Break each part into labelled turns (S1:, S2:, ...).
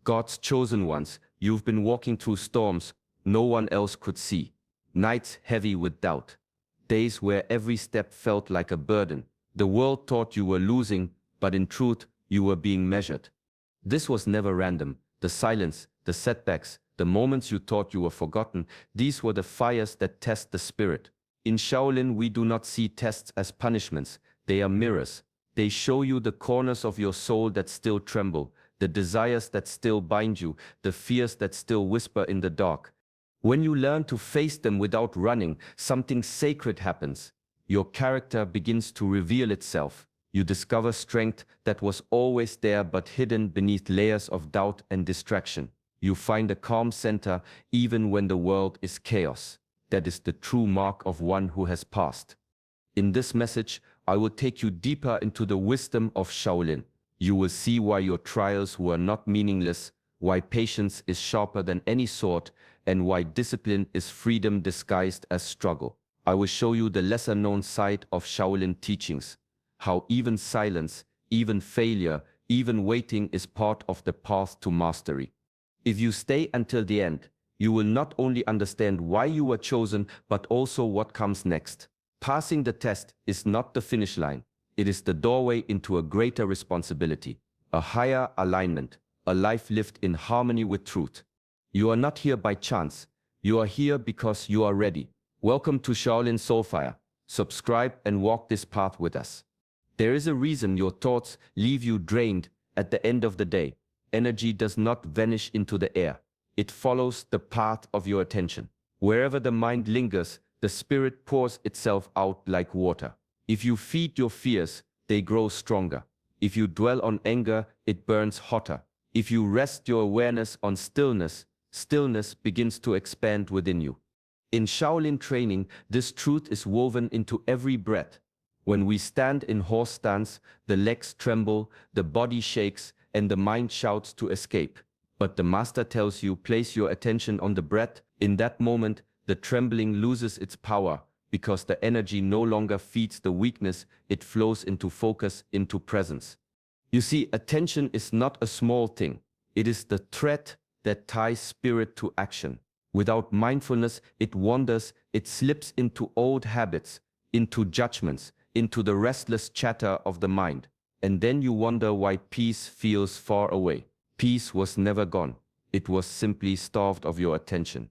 S1: God's chosen ones, you've been walking through storms no one else could see. Nights heavy with doubt. Days where every step felt like a burden. The world thought you were losing, but in truth, you were being measured. This was never random. The silence, the setbacks, the moments you thought you were forgotten, these were the fires that test the spirit. In Shaolin, we do not see tests as punishments. They are mirrors. They show you the corners of your soul that still tremble, the desires that still bind you, the fears that still whisper in the dark. When you learn to face them without running, something sacred happens. Your character begins to reveal itself. You discover strength that was always there but hidden beneath layers of doubt and distraction. You find a calm center even when the world is chaos. That is the true mark of one who has passed. In this message, I will take you deeper into the wisdom of Shaolin. You will see why your trials were not meaningless, why patience is sharper than any sword, and why discipline is freedom disguised as struggle. I will show you the lesser-known side of Shaolin teachings, how even silence, even failure, even waiting is part of the path to mastery. If you stay until the end, you will not only understand why you were chosen, but also what comes next. Passing the test is not the finish line. It is the doorway into a greater responsibility, a higher alignment, a life lived in harmony with truth. You are not here by chance. You are here because you are ready. Welcome to Shaolin Soulfire. Subscribe and walk this path with us. There is a reason your thoughts leave you drained at the end of the day. Energy does not vanish into the air. It follows the path of your attention. Wherever the mind lingers, the spirit pours itself out like water. If you feed your fears, they grow stronger. If you dwell on anger, it burns hotter. If you rest your awareness on stillness, stillness begins to expand within you. In Shaolin training, this truth is woven into every breath. When we stand in horse stance, the legs tremble, the body shakes, and the mind shouts to escape. But the master tells you, place your attention on the breath. In that moment, the trembling loses its power, because the energy no longer feeds the weakness, it flows into focus, into presence. You see, attention is not a small thing. It is the thread that ties spirit to action. Without mindfulness, it wanders, it slips into old habits, into judgments, into the restless chatter of the mind. And then you wonder why peace feels far away. Peace was never gone. It was simply starved of your attention.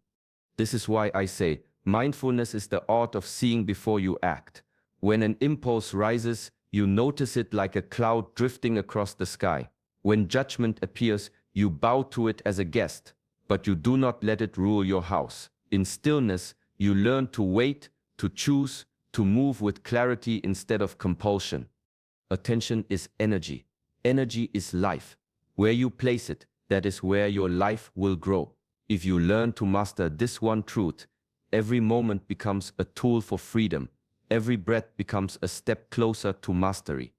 S1: This is why I say, mindfulness is the art of seeing before you act. When an impulse rises, you notice it like a cloud drifting across the sky. When judgment appears, you bow to it as a guest, but you do not let it rule your house. In stillness, you learn to wait, to choose, to move with clarity instead of compulsion. Attention is energy. Energy is life. Where you place it, that is where your life will grow. If you learn to master this one truth, every moment becomes a tool for freedom. Every breath becomes a step closer to mastery.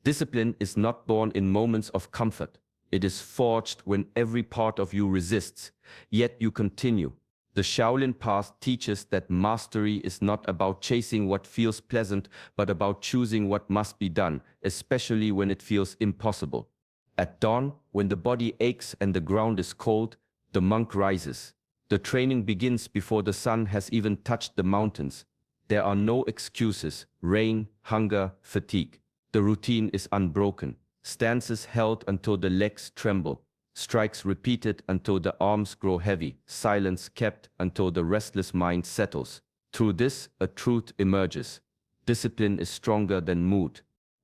S1: Discipline is not born in moments of comfort. It is forged when every part of you resists, yet you continue. The Shaolin path teaches that mastery is not about chasing what feels pleasant, but about choosing what must be done, especially when it feels impossible. At dawn, when the body aches and the ground is cold, the monk rises. The training begins before the sun has even touched the mountains. There are no excuses, rain, hunger, fatigue. The routine is unbroken. Stances held until the legs tremble. Strikes repeated until the arms grow heavy. Silence kept until the restless mind settles. Through this, a truth emerges. Discipline is stronger than mood.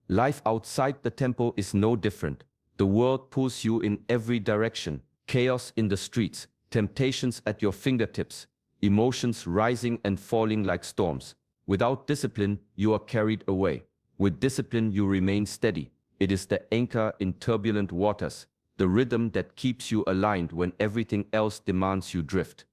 S1: Life outside the temple is no different. The world pulls you in every direction. Chaos in the streets, temptations at your fingertips, emotions rising and falling like storms. Without discipline, you are carried away. With discipline, you remain steady. It is the anchor in turbulent waters, the rhythm that keeps you aligned when everything else demands you drift.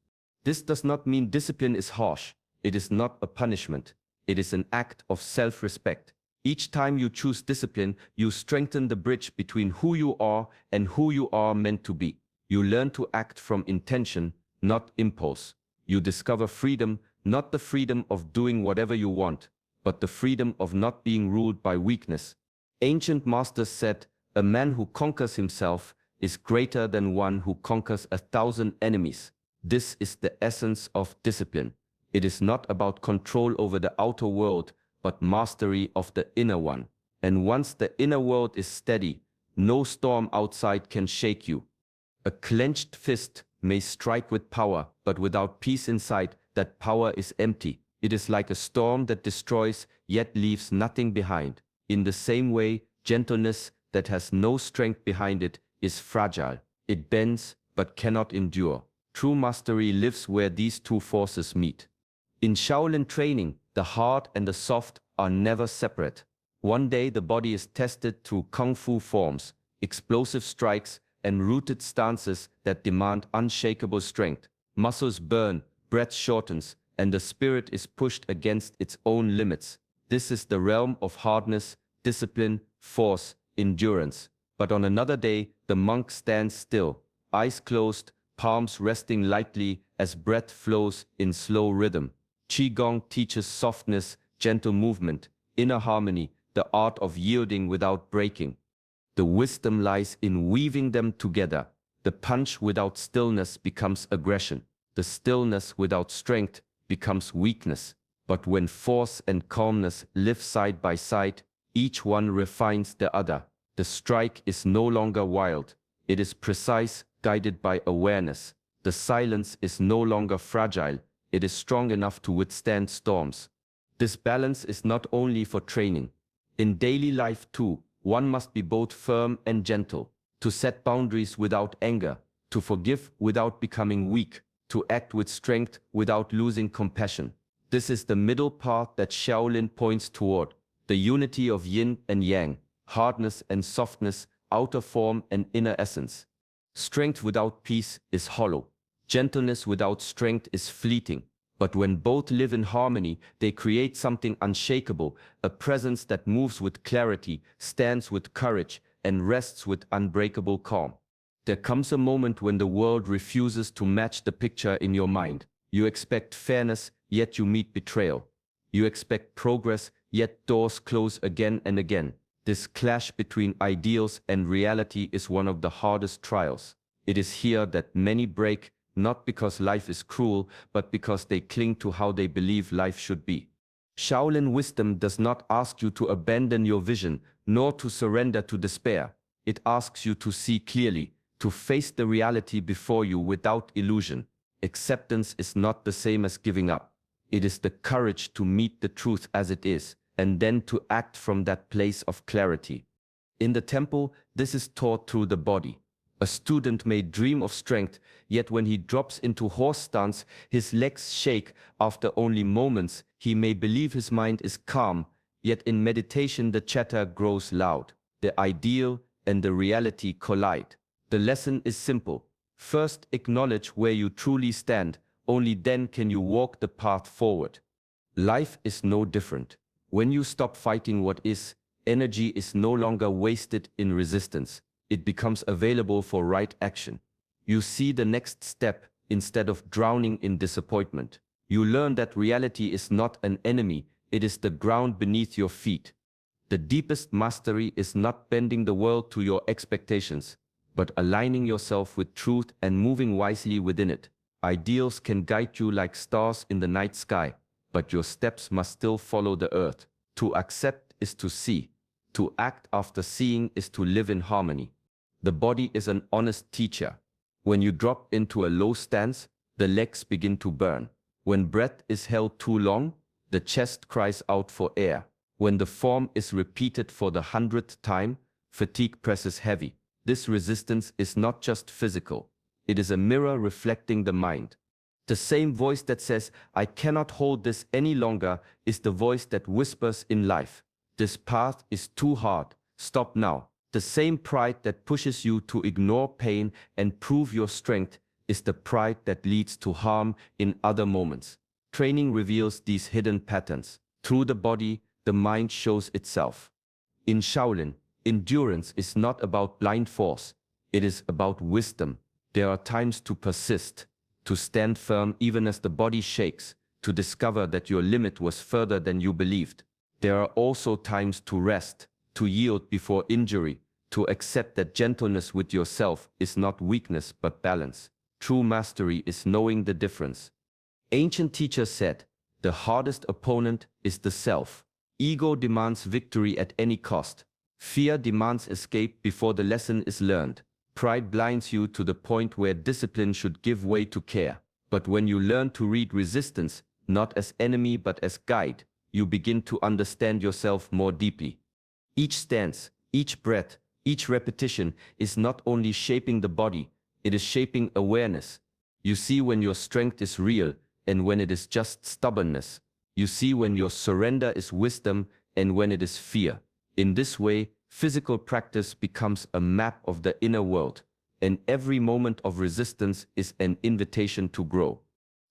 S1: This does not mean discipline is harsh. It is not a punishment. It is an act of self-respect. Each time you choose discipline, you strengthen the bridge between who you are and who you are meant to be. You learn to act from intention, not impulse. You discover freedom, not the freedom of doing whatever you want, but the freedom of not being ruled by weakness. Ancient masters said, a man who conquers himself is greater than one who conquers 1,000 enemies. This is the essence of discipline. It is not about control over the outer world, but mastery of the inner one. And once the inner world is steady, no storm outside can shake you. A clenched fist may strike with power, but without peace inside, that power is empty. It is like a storm that destroys, yet leaves nothing behind. In the same way, gentleness that has no strength behind it is fragile. It bends, but cannot endure. True mastery lives where these two forces meet. In Shaolin training, the hard and the soft are never separate. One day the body is tested through kung fu forms, explosive strikes, and rooted stances that demand unshakable strength. Muscles burn, breath shortens, and the spirit is pushed against its own limits. This is the realm of hardness, discipline, force, endurance. But on another day, the monk stands still, eyes closed, palms resting lightly as breath flows in slow rhythm. Qigong teaches softness, gentle movement, inner harmony, the art of yielding without breaking. The wisdom lies in weaving them together. The punch without stillness becomes aggression. The stillness without strength becomes weakness. But when force and calmness live side by side, each one refines the other. The strike is no longer wild. It is precise, guided by awareness. The silence is no longer fragile. It is strong enough to withstand storms. This balance is not only for training. In daily life too, one must be both firm and gentle, to set boundaries without anger, to forgive without becoming weak, to act with strength without losing compassion. This is the middle path that Shaolin points toward, the unity of yin and yang, hardness and softness, outer form and inner essence. Strength without peace is hollow. Gentleness without strength is fleeting. But when both live in harmony, they create something unshakable, a presence that moves with clarity, stands with courage, and rests with unbreakable calm. There comes a moment when the world refuses to match the picture in your mind. You expect fairness, yet you meet betrayal. You expect progress, yet doors close again and again. This clash between ideals and reality is one of the hardest trials. It is here that many break, not because life is cruel, but because they cling to how they believe life should be. Shaolin wisdom does not ask you to abandon your vision, nor to surrender to despair. It asks you to see clearly, to face the reality before you without illusion. Acceptance is not the same as giving up. It is the courage to meet the truth as it is, and then to act from that place of clarity. In the temple, this is taught through the body. A student may dream of strength, yet when he drops into horse stance, his legs shake. After only moments, he may believe his mind is calm, yet in meditation the chatter grows loud. The ideal and the reality collide. The lesson is simple. First, acknowledge where you truly stand. Only then can you walk the path forward. Life is no different. When you stop fighting what is, energy is no longer wasted in resistance. It becomes available for right action. You see the next step instead of drowning in disappointment. You learn that reality is not an enemy, it is the ground beneath your feet. The deepest mastery is not bending the world to your expectations, but aligning yourself with truth and moving wisely within it. Ideals can guide you like stars in the night sky, but your steps must still follow the earth. To accept is to see. To act after seeing is to live in harmony. The body is an honest teacher. When you drop into a low stance, the legs begin to burn. When breath is held too long, the chest cries out for air. When the form is repeated for the 100th time, fatigue presses heavy. This resistance is not just physical. It is a mirror reflecting the mind. The same voice that says, "I cannot hold this any longer," is the voice that whispers in life, "This path is too hard. Stop now." The same pride that pushes you to ignore pain and prove your strength is the pride that leads to harm in other moments. Training reveals these hidden patterns. Through the body, the mind shows itself. In Shaolin, endurance is not about blind force. It is about wisdom. There are times to persist, to stand firm even as the body shakes, to discover that your limit was further than you believed. There are also times to rest, to yield before injury, to accept that gentleness with yourself is not weakness but balance. True mastery is knowing the difference. Ancient teachers said, the hardest opponent is the self. Ego demands victory at any cost. Fear demands escape before the lesson is learned. Pride blinds you to the point where discipline should give way to care. But when you learn to read resistance, not as enemy but as guide, you begin to understand yourself more deeply. Each stance, each breath, each repetition is not only shaping the body, it is shaping awareness. You see when your strength is real and when it is just stubbornness. You see when your surrender is wisdom and when it is fear. In this way, physical practice becomes a map of the inner world, and every moment of resistance is an invitation to grow.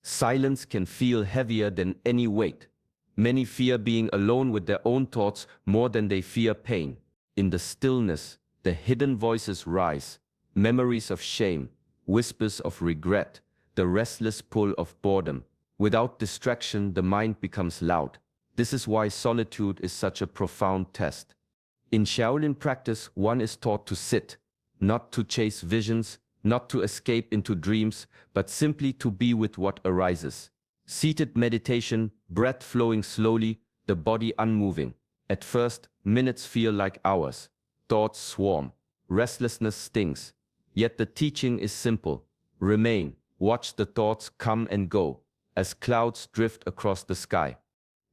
S1: Silence can feel heavier than any weight. Many fear being alone with their own thoughts more than they fear pain. In the stillness, the hidden voices rise, memories of shame, whispers of regret, the restless pull of boredom. Without distraction, the mind becomes loud. This is why solitude is such a profound test. In Shaolin practice, one is taught to sit, not to chase visions, not to escape into dreams, but simply to be with what arises. Seated meditation, breath flowing slowly, the body unmoving. At first, minutes feel like hours. Thoughts swarm. Restlessness stings. Yet the teaching is simple. Remain. Watch the thoughts come and go, as clouds drift across the sky.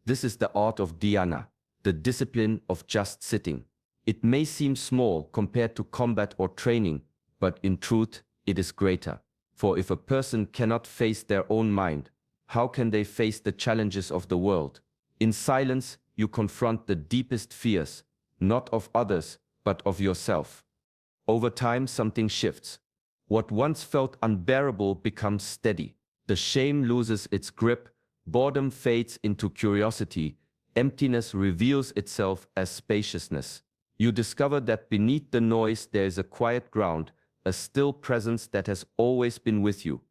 S1: This is the art of dhyana, the discipline of just sitting. It may seem small compared to combat or training, but in truth, it is greater. For if a person cannot face their own mind, how can they face the challenges of the world? In silence, you confront the deepest fears, not of others, but of yourself. Over time, something shifts. What once felt unbearable becomes steady. The shame loses its grip, boredom fades into curiosity, emptiness reveals itself as spaciousness. You discover that beneath the noise there is a quiet ground, a still presence that has always been with you.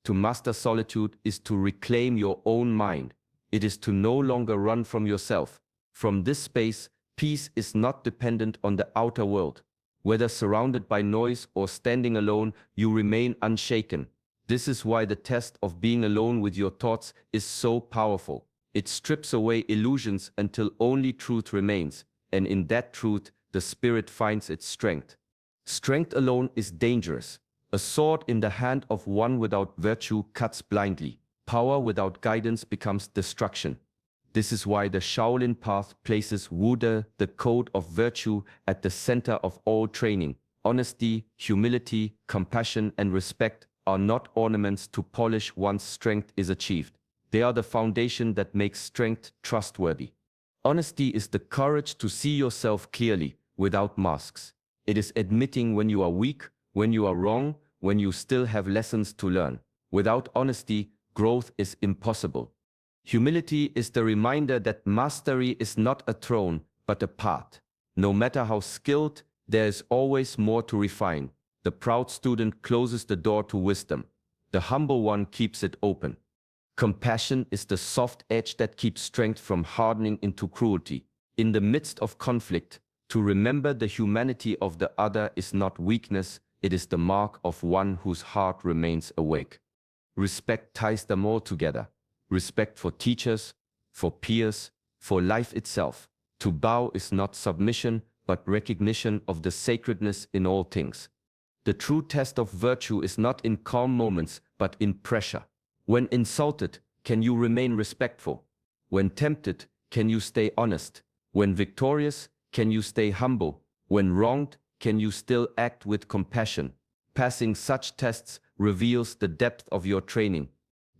S1: To master solitude is to reclaim your own mind. It is to no longer run from yourself. From this space, peace is not dependent on the outer world. Whether surrounded by noise or standing alone, you remain unshaken. This is why the test of being alone with your thoughts is so powerful. It strips away illusions until only truth remains, and in that truth, the spirit finds its strength. Strength alone is dangerous. A sword in the hand of one without virtue cuts blindly. Power without guidance becomes destruction. This is why the Shaolin path places Wude, the code of virtue, at the center of all training. Honesty, humility, compassion, and respect are not ornaments to polish once strength is achieved. They are the foundation that makes strength trustworthy. Honesty is the courage to see yourself clearly, without masks. It is admitting when you are weak, when you are wrong, when you still have lessons to learn. Without honesty, growth is impossible. Humility is the reminder that mastery is not a throne, but a path. No matter how skilled, there is always more to refine. The proud student closes the door to wisdom. The humble one keeps it open. Compassion is the soft edge that keeps strength from hardening into cruelty. In the midst of conflict, to remember the humanity of the other is not weakness, it is the mark of one whose heart remains awake. Respect ties them all together. Respect for teachers, for peers, for life itself. To bow is not submission, but recognition of the sacredness in all things. The true test of virtue is not in calm moments, but in pressure. When insulted, can you remain respectful? When tempted, can you stay honest? When victorious, can you stay humble? When wronged, can you still act with compassion? Passing such tests reveals the depth of your training.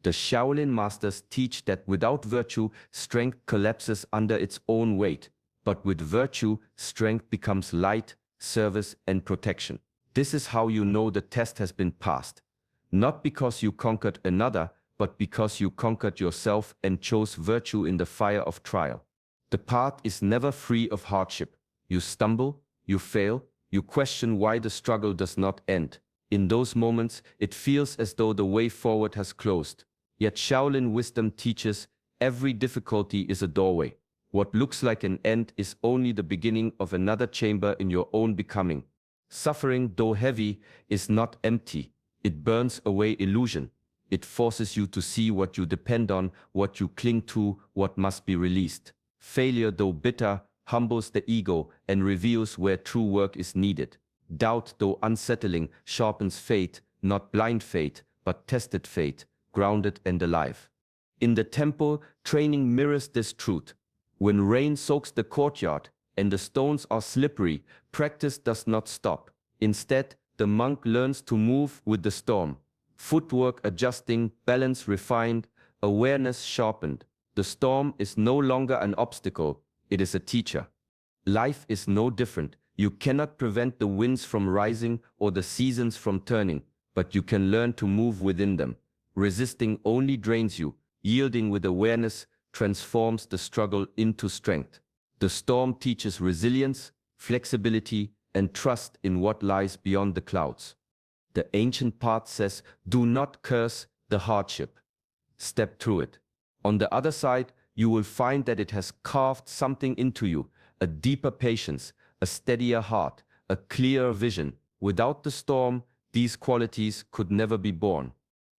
S1: The Shaolin masters teach that without virtue, strength collapses under its own weight. But with virtue, strength becomes light, service, and protection. This is how you know the test has been passed. Not because you conquered another, but because you conquered yourself and chose virtue in the fire of trial. The path is never free of hardship. You stumble, you fail, you question why the struggle does not end. In those moments, it feels as though the way forward has closed. Yet Shaolin wisdom teaches every difficulty is a doorway. What looks like an end is only the beginning of another chamber in your own becoming. Suffering, though heavy, is not empty. It burns away illusion. It forces you to see what you depend on, what you cling to, what must be released. Failure, though bitter, humbles the ego and reveals where true work is needed. Doubt, though unsettling, sharpens faith, not blind faith, but tested faith, grounded and alive. In the temple, training mirrors this truth. When rain soaks the courtyard and the stones are slippery, practice does not stop. Instead, the monk learns to move with the storm. Footwork adjusting, balance refined, awareness sharpened. The storm is no longer an obstacle, it is a teacher. Life is no different. You cannot prevent the winds from rising or the seasons from turning, but you can learn to move within them. Resisting only drains you. Yielding with awareness transforms the struggle into strength. The storm teaches resilience, flexibility, and trust in what lies beyond the clouds. The ancient path says, do not curse the hardship. Step through it. On the other side, you will find that it has carved something into you, a deeper patience, a steadier heart, a clearer vision. Without the storm, these qualities could never be born.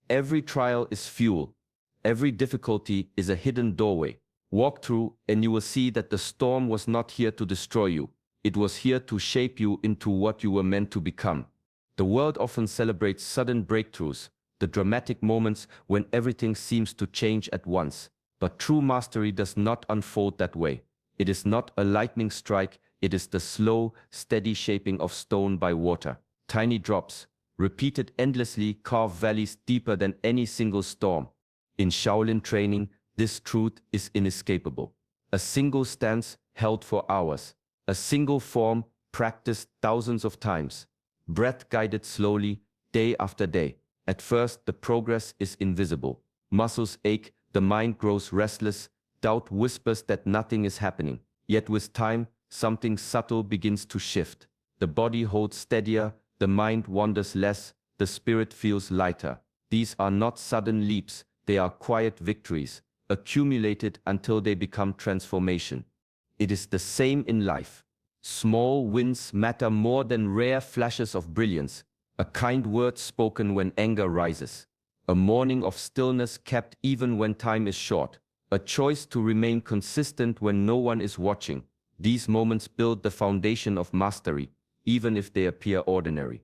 S1: Every trial is fuel. Every difficulty is a hidden doorway. Walk through and you will see that the storm was not here to destroy you. It was here to shape you into what you were meant to become. The world often celebrates sudden breakthroughs, the dramatic moments when everything seems to change at once. But true mastery does not unfold that way. It is not a lightning strike, it is the slow, steady shaping of stone by water. Tiny drops, repeated endlessly, carve valleys deeper than any single storm. In Shaolin training, this truth is inescapable. A single stance held for hours. A single form practiced thousands of times. Breath guided slowly, day after day. At first, the progress is invisible. Muscles ache, the mind grows restless, doubt whispers that nothing is happening. Yet with time, something subtle begins to shift. The body holds steadier, the mind wanders less, the spirit feels lighter. These are not sudden leaps, they are quiet victories, accumulated until they become transformation. It is the same in life. Small wins matter more than rare flashes of brilliance. A kind word spoken when anger rises. A morning of stillness kept even when time is short. A choice to remain consistent when no one is watching. These moments build the foundation of mastery, even if they appear ordinary.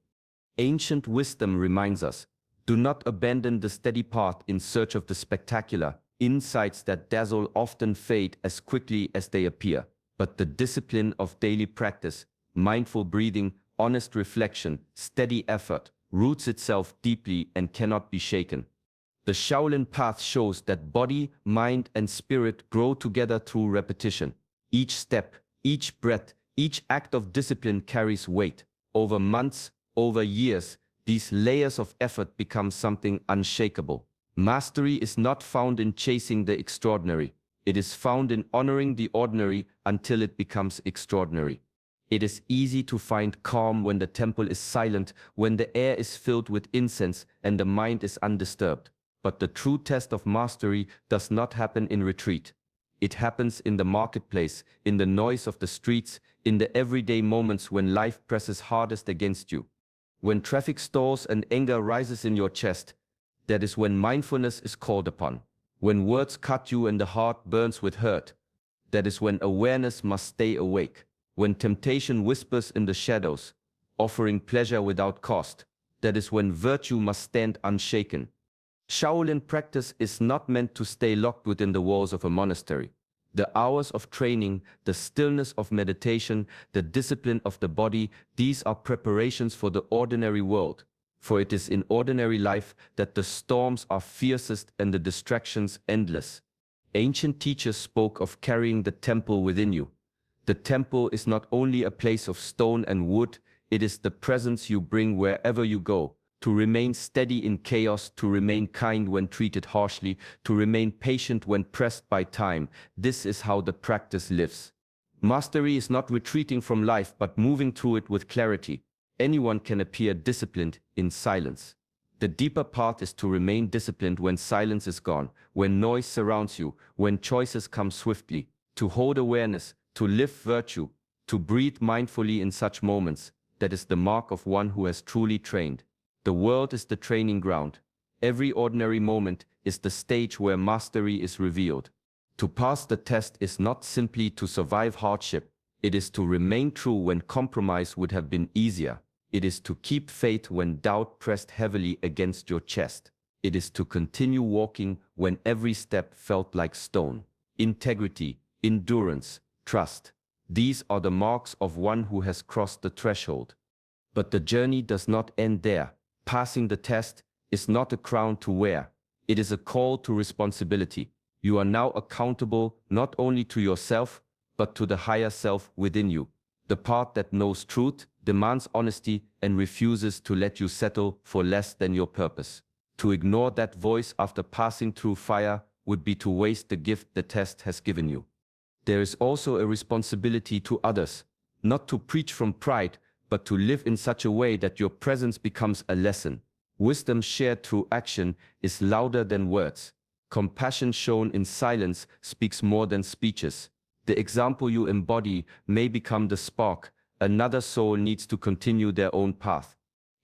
S1: Ancient wisdom reminds us, do not abandon the steady path in search of the spectacular. Insights that dazzle often fade as quickly as they appear. But the discipline of daily practice, mindful breathing, honest reflection, steady effort, roots itself deeply and cannot be shaken. The Shaolin path shows that body, mind, and spirit grow together through repetition. Each step, each breath, each act of discipline carries weight. Over months, over years, these layers of effort become something unshakable. Mastery is not found in chasing the extraordinary. It is found in honoring the ordinary until it becomes extraordinary. It is easy to find calm when the temple is silent, when the air is filled with incense and the mind is undisturbed. But the true test of mastery does not happen in retreat. It happens in the marketplace, in the noise of the streets, in the everyday moments when life presses hardest against you. When traffic stalls and anger rises in your chest, that is when mindfulness is called upon. When words cut you and the heart burns with hurt, that is when awareness must stay awake. When temptation whispers in the shadows, offering pleasure without cost, that is when virtue must stand unshaken. Shaolin practice is not meant to stay locked within the walls of a monastery. The hours of training, the stillness of meditation, the discipline of the body, these are preparations for the ordinary world. For it is in ordinary life that the storms are fiercest and the distractions endless. Ancient teachers spoke of carrying the temple within you. The temple is not only a place of stone and wood, it is the presence you bring wherever you go, to remain steady in chaos, to remain kind when treated harshly, to remain patient when pressed by time. This is how the practice lives. Mastery is not retreating from life but moving through it with clarity. Anyone can appear disciplined in silence. The deeper path is to remain disciplined when silence is gone, when noise surrounds you, when choices come swiftly. to hold awareness, to live virtue, to breathe mindfully in such moments. That is the mark of one who has truly trained. The world is the training ground. Every ordinary moment is the stage where mastery is revealed. To pass the test is not simply to survive hardship, it is to remain true when compromise would have been easier. It is to keep faith when doubt pressed heavily against your chest. It is to continue walking when every step felt like stone. Integrity, endurance, trust. These are the marks of one who has crossed the threshold. But the journey does not end there. Passing the test is not a crown to wear. It is a call to responsibility. You are now accountable not only to yourself, but to the higher self within you. The part that knows truth, demands honesty, and refuses to let you settle for less than your purpose. To ignore that voice after passing through fire would be to waste the gift the test has given you. There is also a responsibility to others, not to preach from pride, but to live in such a way that your presence becomes a lesson. Wisdom shared through action is louder than words. Compassion shown in silence speaks more than speeches. The example you embody may become the spark. Another soul needs to continue their own path.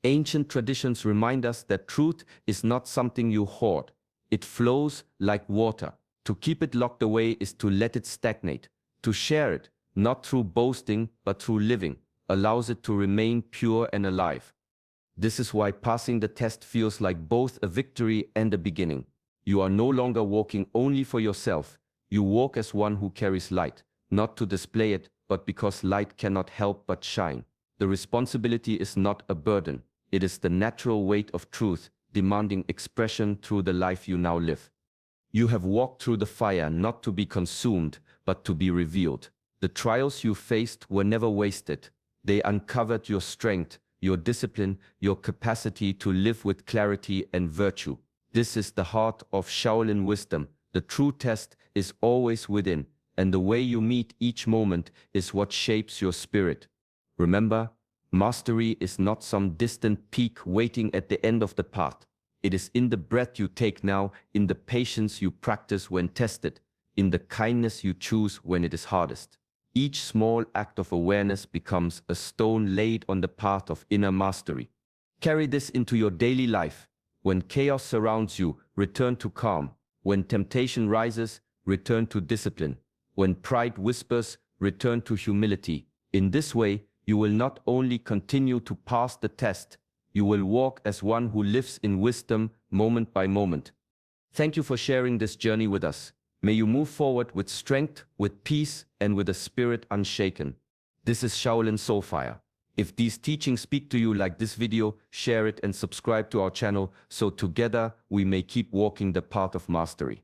S1: Ancient traditions remind us that truth is not something you hoard. It flows like water. To keep it locked away is to let it stagnate. To share it, not through boasting, but through living, allows it to remain pure and alive. This is why passing the test feels like both a victory and a beginning. You are no longer walking only for yourself. You walk as one who carries light, not to display it, but because light cannot help but shine. The responsibility is not a burden. It is the natural weight of truth, demanding expression through the life you now live. You have walked through the fire not to be consumed, but to be revealed. The trials you faced were never wasted. They uncovered your strength, your discipline, your capacity to live with clarity and virtue. This is the heart of Shaolin wisdom. The true test is always within, and the way you meet each moment is what shapes your spirit. Remember, mastery is not some distant peak waiting at the end of the path. It is in the breath you take now, in the patience you practice when tested, in the kindness you choose when it is hardest. Each small act of awareness becomes a stone laid on the path of inner mastery. Carry this into your daily life. When chaos surrounds you, return to calm. When temptation rises, return to discipline. When pride whispers, return to humility. In this way, you will not only continue to pass the test, you will walk as one who lives in wisdom moment by moment. Thank you for sharing this journey with us. May you move forward with strength, with peace, and with a spirit unshaken. This is Shaolin Soulfire. If these teachings speak to you like this video, share it and subscribe to our channel so together we may keep walking the path of mastery.